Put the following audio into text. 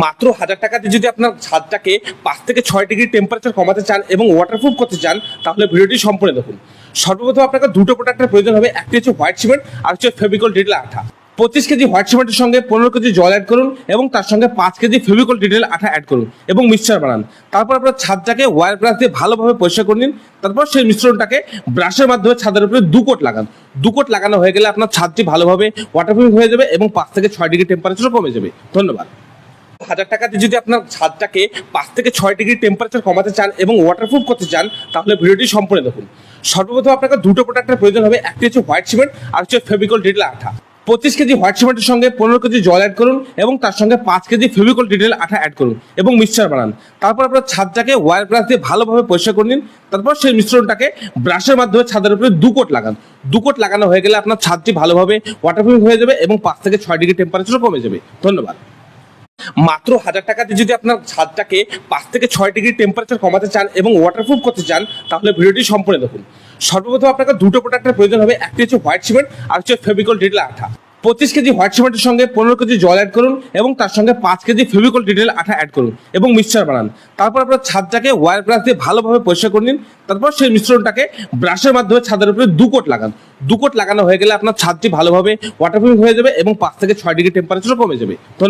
মাত্র 1000 টাকাতে যদি আপনার ছাদটাকে 5 থেকে 6 ডিগ্রি টেম্পারেচার কমাতে চান এবং ওয়াটারপ্রুফ করতে চান, তাহলে ভিডিওটি সম্পূর্ণ দেখুন। সর্বপ্রথম আপনাকে দুটো প্রোডাক্টের প্রয়োজন হবে। একটি হচ্ছে হোয়াইট সিমেন্ট, আর হচ্ছে ফেভিকল ডিটেল আঠা। 25 কেজি হোয়াইট সিমেন্টের সঙ্গে 15 কেজি জল অ্যাড করুন এবং তার সঙ্গে 5 কেজি ফেভিকল ডিটেল আঠা অ্যাড করুন এবং মিক্সচার বানান। তারপর আপনার ছাদটাকে ওয়্যার ব্রাশ দিয়ে ভালোভাবে পরিষ্কার করে নিন। তারপর সেই মিশ্রণটাকে ব্রাশের মাধ্যমে ছাদের উপরে 2 কোট লাগান। 2 কোট লাগানো হয়ে গেলে আপনার ছাদটি ভালোভাবে ওয়াটারপ্রুফ হয়ে যাবে এবং 5 থেকে 6 ডিগ্রি টেম্পারেচার কমে যাবে। ধন্যবাদ। 1000 টাকাতে যদি আপনার ছাদটাকে 5 থেকে 6 ডিগ্রি টেম্পারেচার কমাতে চান এবং ওয়াটারপ্রুফ করতে চান, তাহলে ভিডিওটি সম্পূর্ণ দেখুন। সর্বপ্রথম আপনাকে দুটো প্রোডাক্টের প্রয়োজন হবে। একটি হচ্ছে হোয়াইট সিমেন্ট, আর হচ্ছে ফেভিকল ডিটেল আঠা। 25 কেজি হোয়াইট সিমেন্টের সঙ্গে 15 কেজি জল অ্যাড করুন এবং তার সঙ্গে 5 কেজি ফেভিকল ডিটেল আঠা অ্যাড করুন এবং মিক্সচার বানান। তারপর আপনার ছাদটাকে ওয়্যার ব্রাশ দিয়ে ভালোভাবে পরিষ্কার করে নিন। তারপর সেই মিশ্রণটাকে ব্রাশের মাধ্যমে ছাদের উপরে 2 কোট লাগান। 2 কোট লাগানো হয়ে গেলে আপনার ছাদটি ভালোভাবে ওয়াটারপ্রুফ হয়ে যাবে এবং 5 থেকে 6 ডিগ্রি টেম্পারেচার কমে যাবে। ধন্যবাদ। মাত্র 1000 টাকাতে যদি আপনার ছাদটাকে 5 থেকে 6 ডিগ্রি টেম্পারেচার কমাতে চান এবং ওয়াটারপ্রুফ করতে চান, তাহলে ভিডিওটি সম্পূর্ণ দেখুন। সর্বপ্রথম আপনাকে দুটো প্রোডাক্টের প্রয়োজন হবে। একটি হচ্ছে হোয়াইট সিমেন্ট, আর হচ্ছে ফেভিকল ডিটেল আঠা। 25 কেজি হোয়াইট সিমেন্টের সঙ্গে 15 কেজি জল অ্যাড করুন এবং তার সঙ্গে 5 কেজি ফেভিকল ডিটেল আঠা অ্যাড করুন এবং মিক্সচার বানান। তারপর আপনার ছাদটাকে ওয়্যার ব্রাশ দিয়ে ভালোভাবে পরিষ্কার করে নিন। তারপর সেই মিশ্রণটাকে ব্রাশের মাধ্যমে ছাদের উপরে 2 কোট লাগান। 2 কোট লাগানো হয়ে গেলে আপনার ছাদটি ভালোভাবে ওয়াটারপ্রুফ হয়ে যাবে এবং 5 থেকে 6 ডিগ্রি টেম্পারেচার কমে যাবে। ধন্যবাদ।